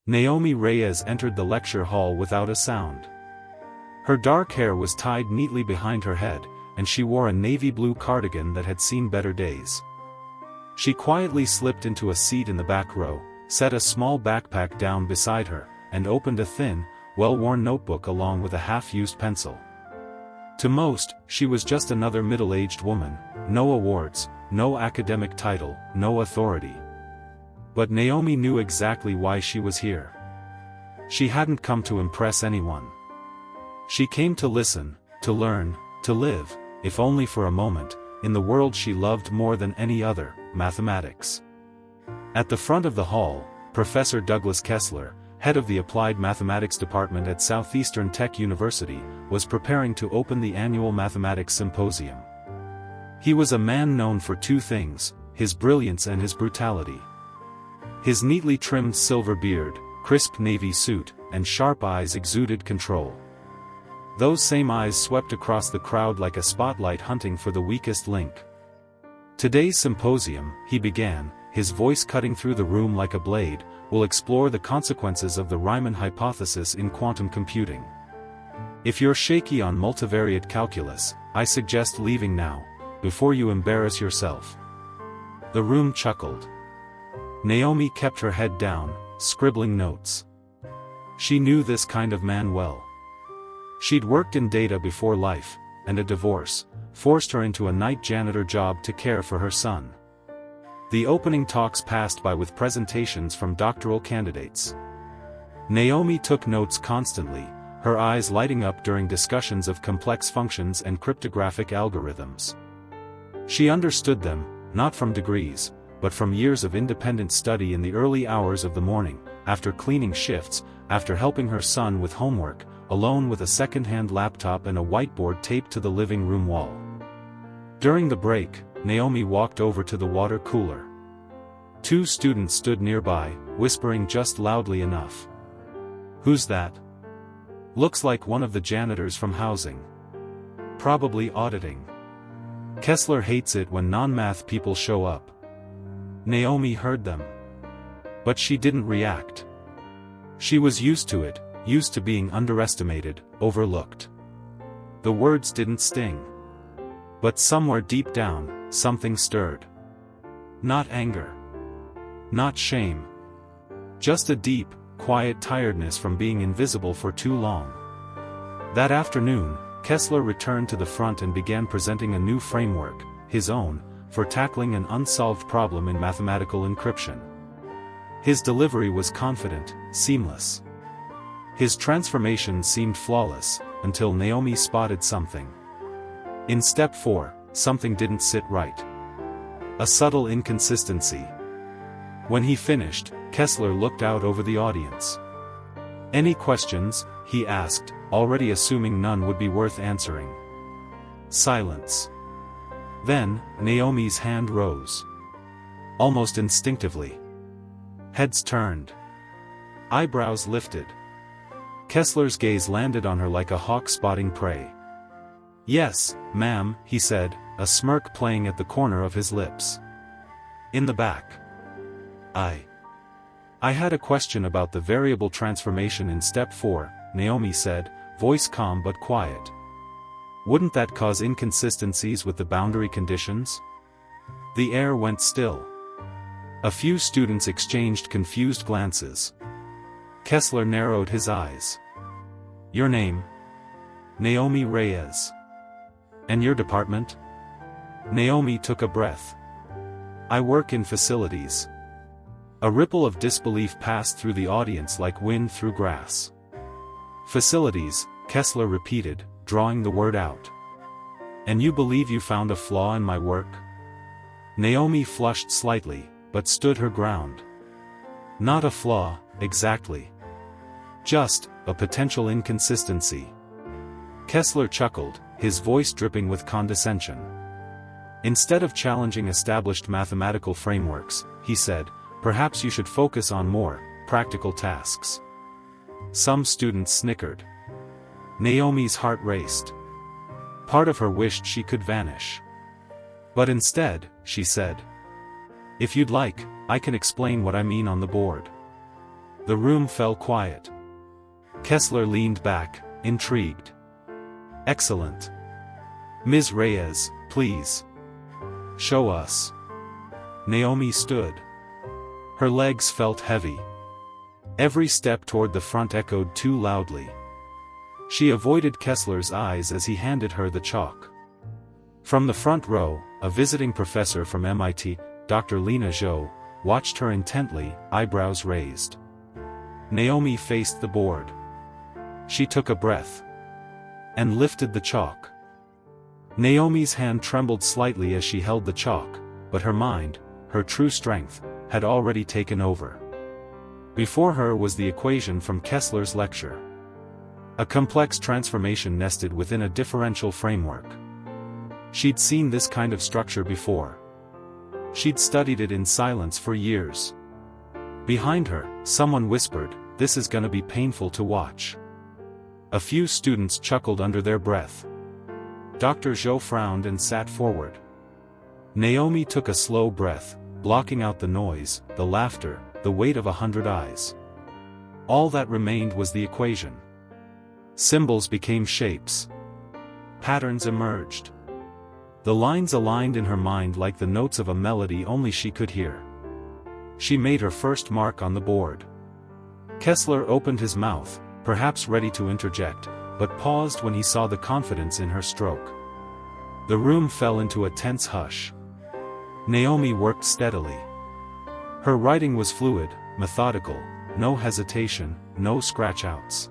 Naomi Reyes entered the lecture hall without a sound. Her dark hair was tied neatly behind her head, and she wore a navy blue cardigan that had seen better days. She quietly slipped into a seat in the back row, set a small backpack down beside her, and opened a thin, well-worn notebook along with a half-used pencil. To most, she was just another middle-aged woman, no awards, no academic title, no authority. But Naomi knew exactly why she was here. She hadn't come to impress anyone. She came to listen, to learn, to live, if only for a moment, in the world she loved more than any other, mathematics. At the front of the hall, Professor Douglas Kessler, head of the Applied Mathematics Department at Southeastern Tech University, was preparing to open the annual Mathematics Symposium. He was a man known for two things, his brilliance and his brutality. His neatly trimmed silver beard, crisp navy suit, and sharp eyes exuded control. Those same eyes swept across the crowd like a spotlight hunting for the weakest link. Today's symposium, he began, his voice cutting through the room like a blade, will explore the consequences of the Riemann hypothesis in quantum computing. If you're shaky on multivariate calculus, I suggest leaving now, before you embarrass yourself. The room chuckled. Naomi kept her head down, scribbling notes. She knew this kind of man well. She'd worked in data before life, and a divorce forced her into a night janitor job to care for her son. The opening talks passed by with presentations from doctoral candidates. Naomi took notes constantly, her eyes lighting up during discussions of complex functions and cryptographic algorithms. She understood them, not from degrees, but from years of independent study in the early hours of the morning, after cleaning shifts, after helping her son with homework, alone with a second-hand laptop and a whiteboard taped to the living room wall. During the break, Naomi walked over to the water cooler. Two students stood nearby, whispering just loudly enough. "Who's that?" "Looks like one of the janitors from housing. Probably auditing. Kessler hates it when non-math people show up." Naomi heard them. But she didn't react. She was used to it, used to being underestimated, overlooked. The words didn't sting. But somewhere deep down, something stirred. Not anger. Not shame. Just a deep, quiet tiredness from being invisible for too long. That afternoon, Kessler returned to the front and began presenting a new framework, his own, for tackling an unsolved problem in mathematical encryption. His delivery was confident, seamless. His transformation seemed flawless, until Naomi spotted something. In step 4, something didn't sit right. A subtle inconsistency. When he finished, Kessler looked out over the audience. "Any questions?" he asked, already assuming none would be worth answering. Silence. Then, Naomi's hand rose. Almost instinctively. Heads turned. Eyebrows lifted. Kessler's gaze landed on her like a hawk spotting prey. "Yes, ma'am," he said, a smirk playing at the corner of his lips. "In the back." I had a question about the variable transformation in step 4, Naomi said, voice calm but quiet. "Wouldn't that cause inconsistencies with the boundary conditions?" The air went still. A few students exchanged confused glances. Kessler narrowed his eyes. "Your name?" "Naomi Reyes." "And your department?" Naomi took a breath. "I work in facilities." A ripple of disbelief passed through the audience like wind through grass. "Facilities," Kessler repeated, drawing the word out. "And you believe you found a flaw in my work?" Naomi flushed slightly, but stood her ground. "Not a flaw, exactly. Just, a potential inconsistency." Kessler chuckled, his voice dripping with condescension. "Instead of challenging established mathematical frameworks," he said, "perhaps you should focus on more practical tasks." Some students snickered. Naomi's heart raced. Part of her wished she could vanish. But instead, she said, "If you'd like, I can explain what I mean on the board." The room fell quiet. Kessler leaned back, intrigued. Excellent. Ms. Reyes, please. Show us. Naomi stood. Her legs felt heavy. Every step toward the front echoed too loudly. She avoided Kessler's eyes as he handed her the chalk. From the front row, a visiting professor from MIT, Dr. Lena Zhou, watched her intently, eyebrows raised. Naomi faced the board. She took a breath and lifted the chalk. Naomi's hand trembled slightly as she held the chalk, but her mind, her true strength, had already taken over. Before her was the equation from Kessler's lecture. A complex transformation nested within a differential framework. She'd seen this kind of structure before. She'd studied it in silence for years. Behind her, someone whispered, "This is gonna be painful to watch." A few students chuckled under their breath. Dr. Zhou frowned and sat forward. Naomi took a slow breath, blocking out the noise, the laughter, the weight of 100 eyes. All that remained was the equation. Symbols became shapes. Patterns emerged. The lines aligned in her mind like the notes of a melody only she could hear. She made her first mark on the board. Kessler opened his mouth, perhaps ready to interject, but paused when he saw the confidence in her stroke. The room fell into a tense hush. Naomi worked steadily. Her writing was fluid, methodical, no hesitation, no scratch-outs.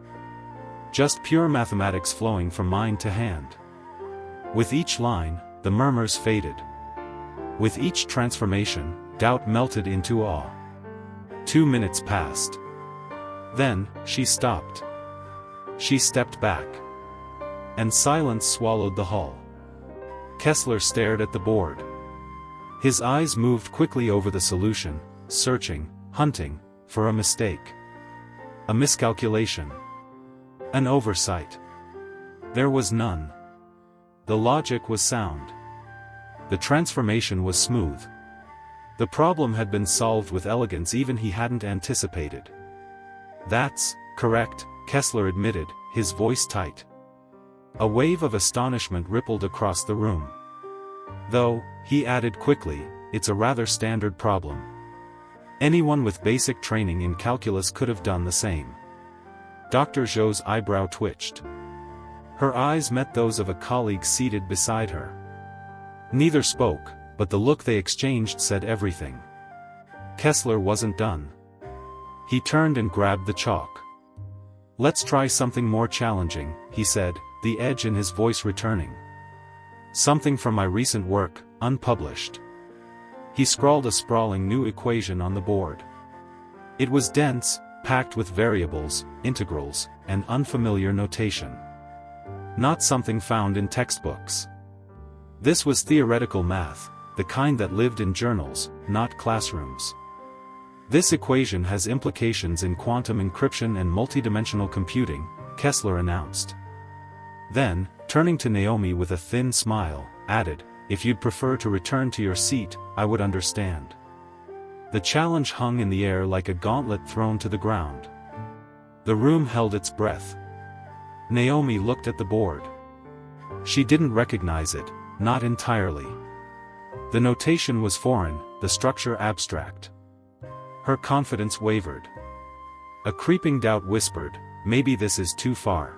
Just pure mathematics flowing from mind to hand. With each line, the murmurs faded. With each transformation, doubt melted into awe. 2 minutes passed. Then, she stopped. She stepped back. And silence swallowed the hall. Kessler stared at the board. His eyes moved quickly over the solution, searching, hunting, for a mistake. A miscalculation. An oversight. There was none. The logic was sound. The transformation was smooth. The problem had been solved with elegance even he hadn't anticipated. "That's correct," Kessler admitted, his voice tight. A wave of astonishment rippled across the room. "Though," he added quickly, "it's a rather standard problem. Anyone with basic training in calculus could have done the same." Dr. Zhou's eyebrow twitched. Her eyes met those of a colleague seated beside her. Neither spoke, but the look they exchanged said everything. Kessler wasn't done. He turned and grabbed the chalk. "Let's try something more challenging," he said, the edge in his voice returning. "Something from my recent work, unpublished." He scrawled a sprawling new equation on the board. It was dense, packed with variables, integrals, and unfamiliar notation. Not something found in textbooks. This was theoretical math, the kind that lived in journals, not classrooms. "This equation has implications in quantum encryption and multidimensional computing," Kessler announced. Then, turning to Naomi with a thin smile, added, "If you'd prefer to return to your seat, I would understand." The challenge hung in the air like a gauntlet thrown to the ground. The room held its breath. Naomi looked at the board. She didn't recognize it, not entirely. The notation was foreign, the structure abstract. Her confidence wavered. A creeping doubt whispered, "Maybe this is too far.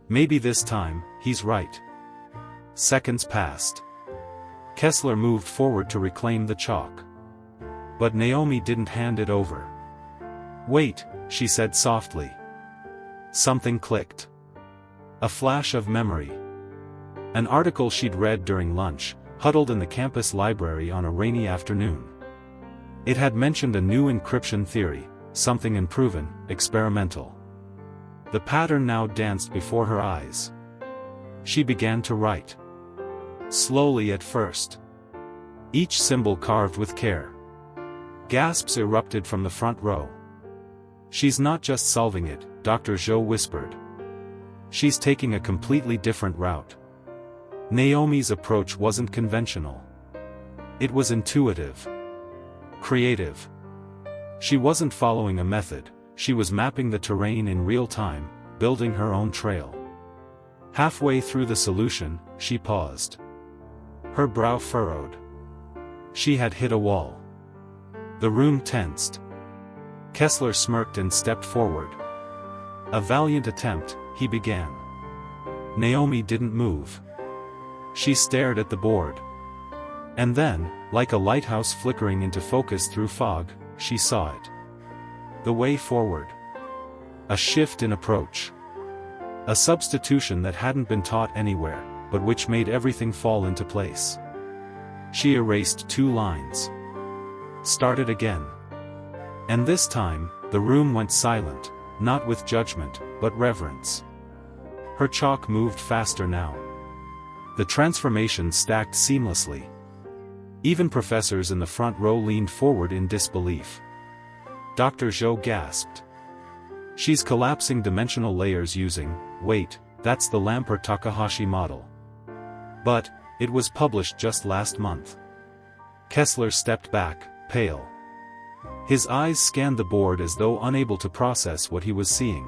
Maybe this time, he's right." Seconds passed. Kessler moved forward to reclaim the chalk. But Naomi didn't hand it over. "Wait," she said softly. Something clicked. A flash of memory. An article she'd read during lunch, huddled in the campus library on a rainy afternoon. It had mentioned a new encryption theory, something unproven, experimental. The pattern now danced before her eyes. She began to write. Slowly at first. Each symbol carved with care. Gasps erupted from the front row. "She's not just solving it," Dr. Zhou whispered. "She's taking a completely different route." Naomi's approach wasn't conventional. It was intuitive. Creative. She wasn't following a method, she was mapping the terrain in real time, building her own trail. Halfway through the solution, she paused. Her brow furrowed. She had hit a wall. The room tensed. Kessler smirked and stepped forward. "A valiant attempt," he began. Naomi didn't move. She stared at the board. And then, like a lighthouse flickering into focus through fog, she saw it. The way forward. A shift in approach. A substitution that hadn't been taught anywhere, but which made everything fall into place. She erased 2 lines. Started again. And this time, the room went silent, not with judgment, but reverence. Her chalk moved faster now. The transformation stacked seamlessly. Even professors in the front row leaned forward in disbelief. Dr. Zhou gasped. "She's collapsing dimensional layers using, wait, that's the Lamper Takahashi model. But, it was published just last month." Kessler stepped back, pale. His eyes scanned the board as though unable to process what he was seeing.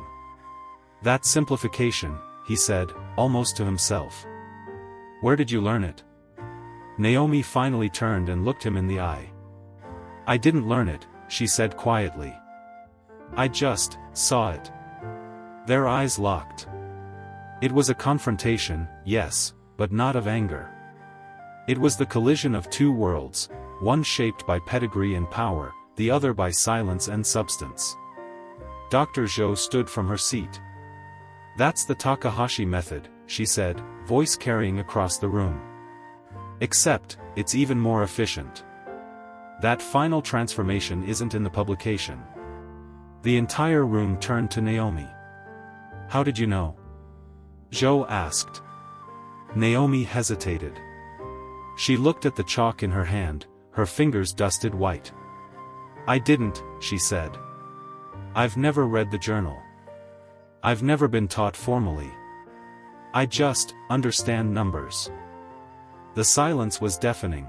"That simplification," he said, almost to himself. "Where did you learn it?" Naomi finally turned and looked him in the eye. "I didn't learn it," she said quietly. "I just saw it." Their eyes locked. It was a confrontation, yes, but not of anger. It was the collision of 2 worlds, one shaped by pedigree and power, the other by silence and substance. Dr. Zhou stood from her seat. "That's the Takahashi method," she said, voice carrying across the room. "Except, it's even more efficient. That final transformation isn't in the publication." The entire room turned to Naomi. "How did you know?" Zhou asked. Naomi hesitated. She looked at the chalk in her hand, her fingers dusted white. "I didn't," she said. "I've never read the journal. I've never been taught formally. I just understand numbers." The silence was deafening.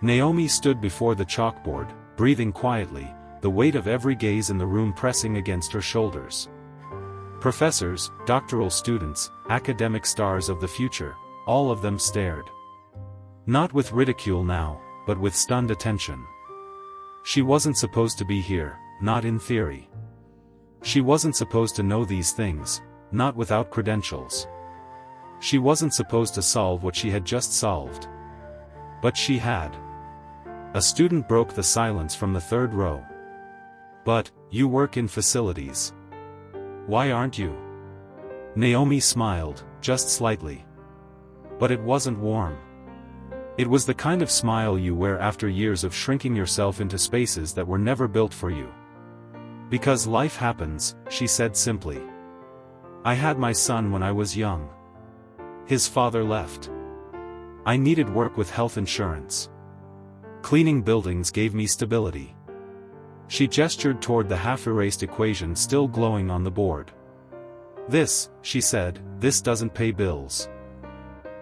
Naomi stood before the chalkboard, breathing quietly, the weight of every gaze in the room pressing against her shoulders. Professors, doctoral students, academic stars of the future, all of them stared. Not with ridicule now, but with stunned attention. She wasn't supposed to be here, not in theory. She wasn't supposed to know these things, not without credentials. She wasn't supposed to solve what she had just solved. But she had. A student broke the silence from the 3rd row. "But, you work in facilities. Why aren't you?" Naomi smiled, just slightly. But it wasn't warm. It was the kind of smile you wear after years of shrinking yourself into spaces that were never built for you. "Because life happens," she said simply. "I had my son when I was young. His father left. I needed work with health insurance. Cleaning buildings gave me stability." She gestured toward the half-erased equation still glowing on the board. "This," she said, "this doesn't pay bills.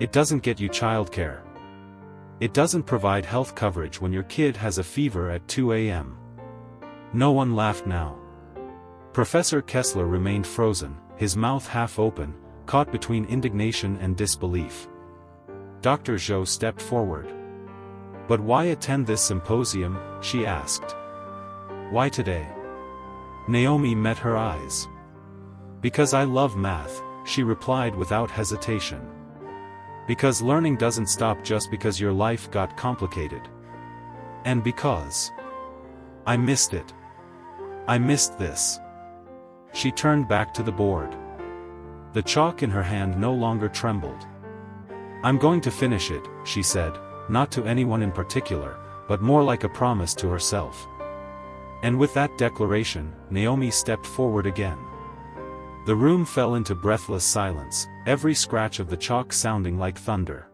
It doesn't get you childcare. It doesn't provide health coverage when your kid has a fever at 2 a.m. No one laughed now. Professor Kessler remained frozen, his mouth half open, caught between indignation and disbelief. Dr. Zhou stepped forward. "But why attend this symposium?" she asked. "Why today?" Naomi met her eyes. "Because I love math," she replied without hesitation. "Because learning doesn't stop just because your life got complicated. And because I missed it. I missed this." She turned back to the board. The chalk in her hand no longer trembled. "I'm going to finish it," she said, not to anyone in particular, but more like a promise to herself. And with that declaration, Naomi stepped forward again. The room fell into breathless silence, every scratch of the chalk sounding like thunder.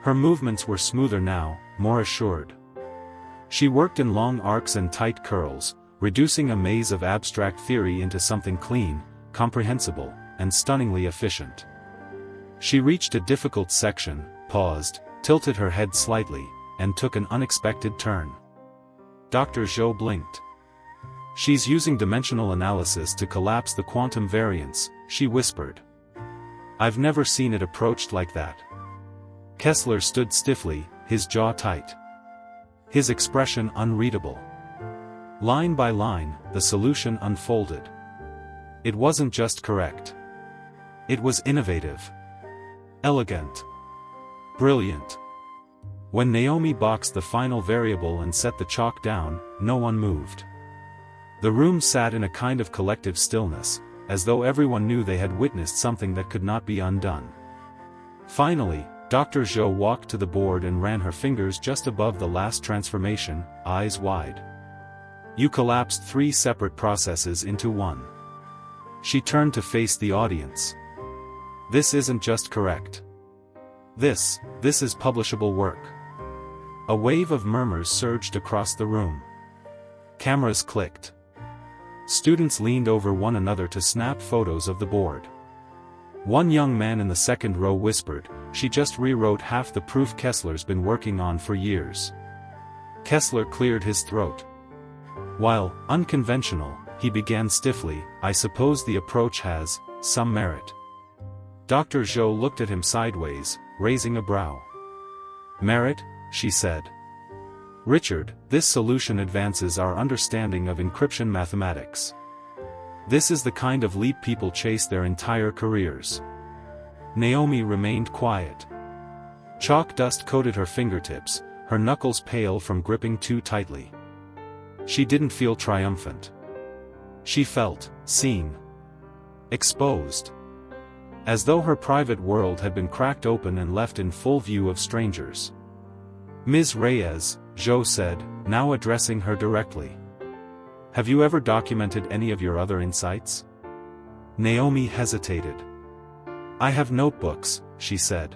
Her movements were smoother now, more assured. She worked in long arcs and tight curls, reducing a maze of abstract theory into something clean, comprehensible, and stunningly efficient. She reached a difficult section, paused, tilted her head slightly, and took an unexpected turn. Dr. Zhou blinked. She's using dimensional analysis to collapse the quantum variance, she whispered. I've never seen it approached like that. Kessler stood stiffly, his jaw tight. His expression unreadable. Line by line, the solution unfolded. It wasn't just correct. It was innovative. Elegant. Brilliant. When Naomi boxed the final variable and set the chalk down, no one moved. The room sat in a kind of collective stillness, as though everyone knew they had witnessed something that could not be undone. Finally, Dr. Zhou walked to the board and ran her fingers just above the last transformation, eyes wide. You collapsed 3 separate processes into one. She turned to face the audience. This isn't just correct. This is publishable work. A wave of murmurs surged across the room. Cameras clicked. Students leaned over one another to snap photos of the board. One young man in the second row whispered, "She just rewrote half the proof Kessler's been working on for years." Kessler cleared his throat. While unconventional, he began stiffly, "I suppose the approach has some merit." Dr. Zhou looked at him sideways, raising a brow. "Merit?" she said. "Richard, this solution advances our understanding of encryption mathematics. This is the kind of leap people chase their entire careers." Naomi remained quiet. Chalk dust coated her fingertips, her knuckles pale from gripping too tightly. She didn't feel triumphant. She felt seen. Exposed. As though her private world had been cracked open and left in full view of strangers. "Ms. Reyes," Zhou said, now addressing her directly. "Have you ever documented any of your other insights?" Naomi hesitated. "I have notebooks," she said.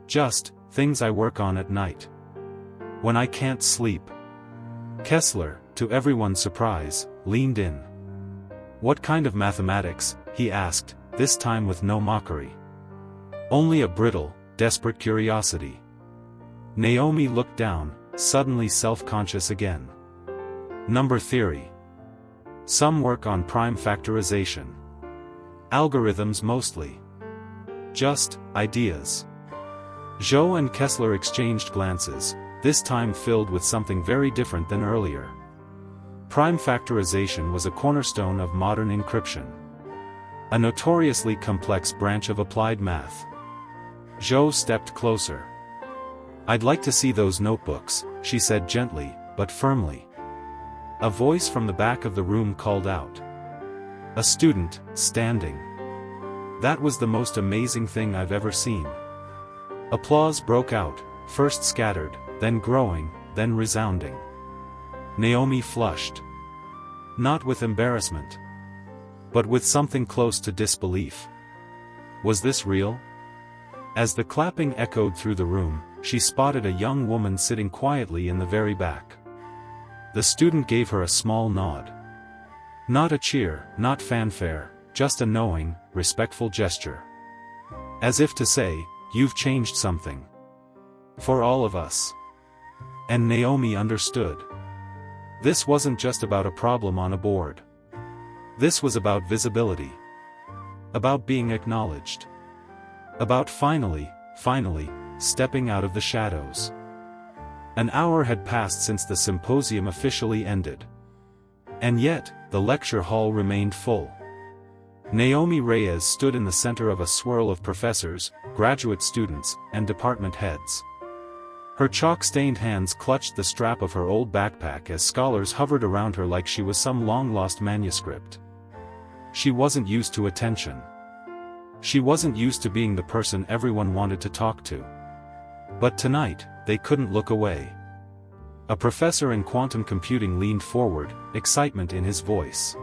"Just things I work on at night. When I can't sleep." Kessler, to everyone's surprise, leaned in. "What kind of mathematics?" he asked, this time with no mockery. Only a brittle, desperate curiosity. Naomi looked down, suddenly self-conscious again. "Number theory. Some work on prime factorization. Algorithms mostly. Just ideas." Zhou and Kessler exchanged glances, this time filled with something very different than earlier. Prime factorization was a cornerstone of modern encryption. A notoriously complex branch of applied math. Zhou stepped closer. "I'd like to see those notebooks," she said gently, but firmly. A voice from the back of the room called out. A student, standing. "That was the most amazing thing I've ever seen." Applause broke out, first scattered, then growing, then resounding. Naomi flushed. Not with embarrassment, but with something close to disbelief. Was this real? As the clapping echoed through the room, she spotted a young woman sitting quietly in the very back. The student gave her a small nod. Not a cheer, not fanfare, just a knowing, respectful gesture. As if to say, "You've changed something. For all of us." And Naomi understood. This wasn't just about a problem on a board. This was about visibility. About being acknowledged. About finally, stepping out of the shadows. An hour had passed since the symposium officially ended. And yet, the lecture hall remained full. Naomi Reyes stood in the center of a swirl of professors, graduate students, and department heads. Her chalk-stained hands clutched the strap of her old backpack as scholars hovered around her like she was some long-lost manuscript. She wasn't used to attention. She wasn't used to being the person everyone wanted to talk to. But tonight, they couldn't look away. A professor in quantum computing leaned forward, excitement in his voice.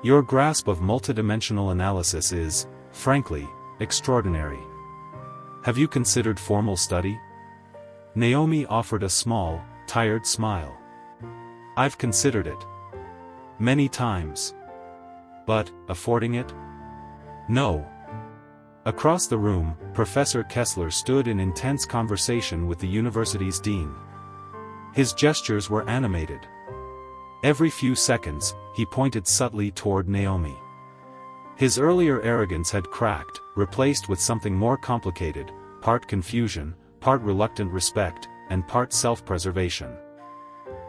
"Your grasp of multidimensional analysis is, frankly, extraordinary. Have you considered formal study?" Naomi offered a small, tired smile. "I've considered it. Many times. But, affording it? No." Across the room, Professor Kessler stood in intense conversation with the university's dean. His gestures were animated. Every few seconds, he pointed subtly toward Naomi. His earlier arrogance had cracked, replaced with something more complicated, part confusion, part reluctant respect, and part self-preservation.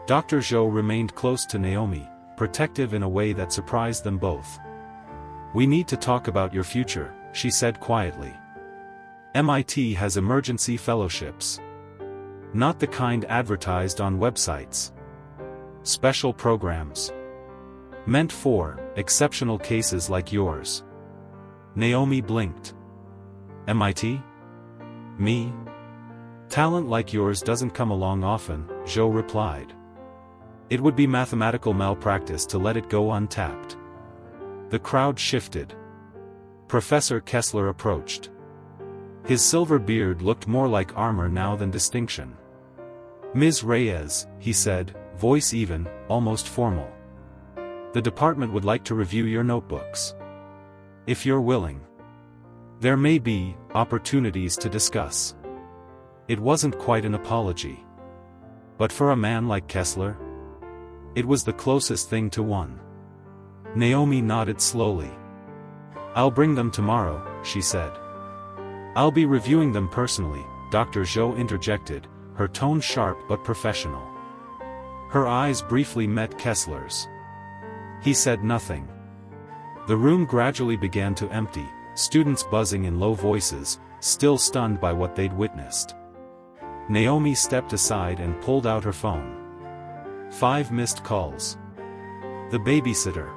Dr. Zhou remained close to Naomi, protective in a way that surprised them both. "We need to talk about your future," she said quietly. "MIT has emergency fellowships. Not the kind advertised on websites. Special programs. Meant for exceptional cases like yours." Naomi blinked. "MIT? Me? Talent like yours doesn't come along often," Zhou replied. "It would be mathematical malpractice to let it go untapped." The crowd shifted. Professor Kessler approached. His silver beard looked more like armor now than distinction. "Ms. Reyes," he said, voice even, almost formal. "The department would like to review your notebooks. If you're willing. There may be opportunities to discuss." It wasn't quite an apology. But for a man like Kessler, it was the closest thing to one. Naomi nodded slowly. "I'll bring them tomorrow," she said. "I'll be reviewing them personally," Dr. Zhou interjected, her tone sharp but professional. Her eyes briefly met Kessler's. He said nothing. The room gradually began to empty, students buzzing in low voices, still stunned by what they'd witnessed. Naomi stepped aside and pulled out her phone. 5 missed calls. The babysitter.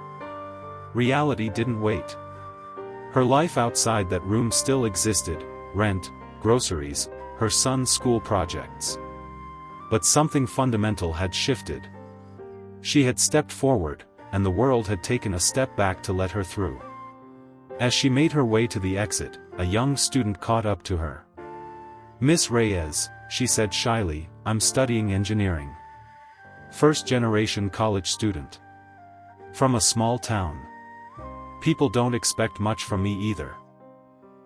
Reality didn't wait. Her life outside that room still existed: rent, groceries, her son's school projects. But something fundamental had shifted. She had stepped forward, and the world had taken a step back to let her through. As she made her way to the exit, a young student caught up to her. "Miss Reyes," she said shyly, "I'm studying engineering. First-generation college student. From a small town. People don't expect much from me either."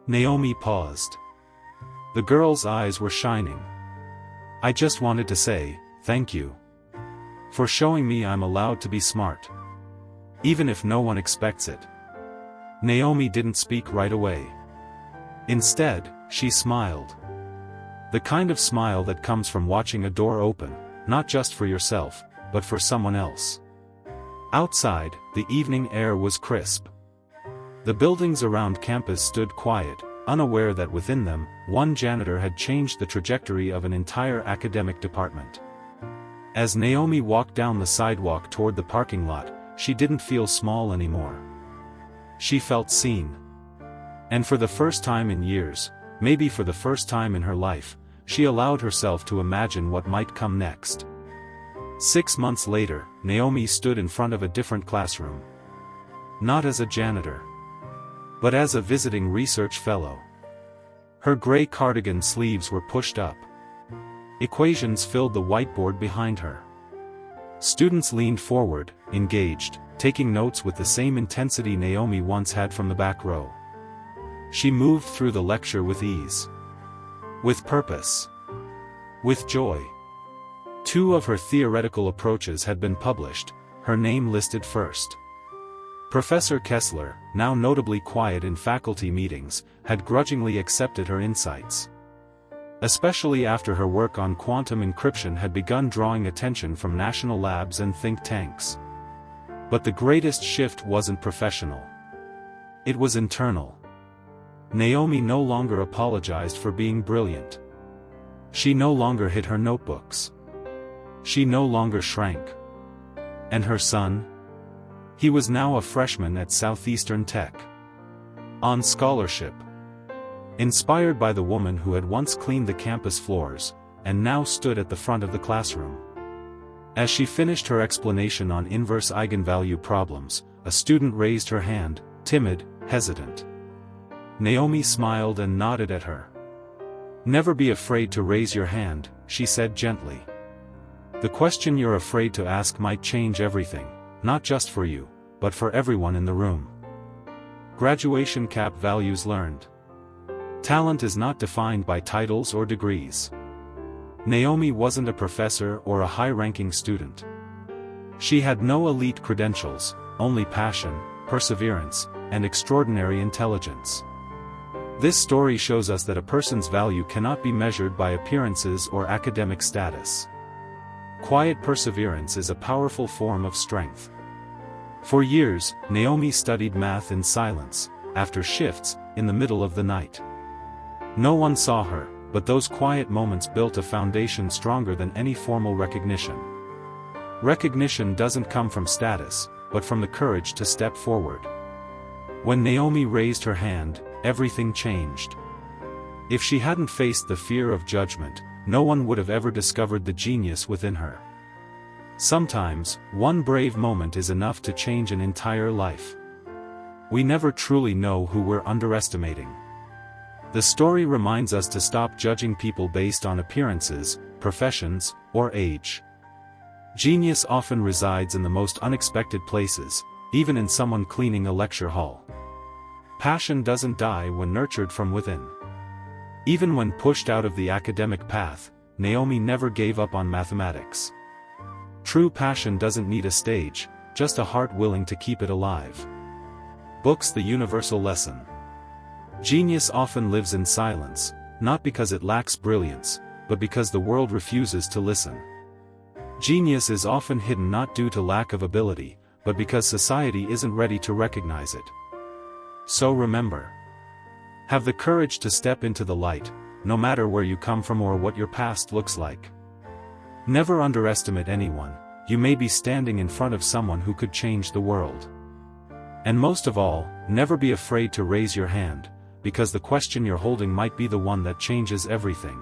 Naomi paused. The girl's eyes were shining. "I just wanted to say, thank you. For showing me I'm allowed to be smart. Even if no one expects it." Naomi didn't speak right away. Instead, she smiled. The kind of smile that comes from watching a door open, not just for yourself, but for someone else. Outside, the evening air was crisp. The buildings around campus stood quiet, unaware that within them, one janitor had changed the trajectory of an entire academic department. As Naomi walked down the sidewalk toward the parking lot, she didn't feel small anymore. She felt seen. And for the first time in years, maybe for the first time in her life, she allowed herself to imagine what might come next. 6 months later, Naomi stood in front of a different classroom. Not as a janitor, but as a visiting research fellow. Her gray cardigan sleeves were pushed up. Equations filled the whiteboard behind her. Students leaned forward, engaged, taking notes with the same intensity Naomi once had from the back row. She moved through the lecture with ease. With purpose. With joy. 2 of her theoretical approaches had been published, her name listed first. Professor Kessler, now notably quiet in faculty meetings, had grudgingly accepted her insights. Especially after her work on quantum encryption had begun drawing attention from national labs and think tanks. But the greatest shift wasn't professional. It was internal. Naomi no longer apologized for being brilliant. She no longer hid her notebooks. She no longer shrank. And her son? He was now a freshman at Southeastern Tech. On scholarship. Inspired by the woman who had once cleaned the campus floors, and now stood at the front of the classroom. As she finished her explanation on inverse eigenvalue problems, a student raised her hand, timid, hesitant. Naomi smiled and nodded at her. "Never be afraid to raise your hand," she said gently. "The question you're afraid to ask might change everything, not just for you, but for everyone in the room." Graduation cap values learned. Talent is not defined by titles or degrees. Naomi wasn't a professor or a high-ranking student. She had no elite credentials, only passion, perseverance, and extraordinary intelligence. This story shows us that a person's value cannot be measured by appearances or academic status. Quiet perseverance is a powerful form of strength. For years, Naomi studied math in silence, after shifts, in the middle of the night. No one saw her, but those quiet moments built a foundation stronger than any formal recognition. Recognition doesn't come from status, but from the courage to step forward. When Naomi raised her hand, everything changed. If she hadn't faced the fear of judgment, no one would have ever discovered the genius within her. Sometimes, one brave moment is enough to change an entire life. We never truly know who we're underestimating. The story reminds us to stop judging people based on appearances, professions, or age. Genius often resides in the most unexpected places, even in someone cleaning a lecture hall. Passion doesn't die when nurtured from within. Even when pushed out of the academic path, Naomi never gave up on mathematics. True passion doesn't need a stage, just a heart willing to keep it alive. Books: the universal lesson. Genius often lives in silence, not because it lacks brilliance, but because the world refuses to listen. Genius is often hidden not due to lack of ability, but because society isn't ready to recognize it. So remember. Have the courage to step into the light, no matter where you come from or what your past looks like. Never underestimate anyone. You may be standing in front of someone who could change the world. And most of all, never be afraid to raise your hand, because the question you're holding might be the one that changes everything.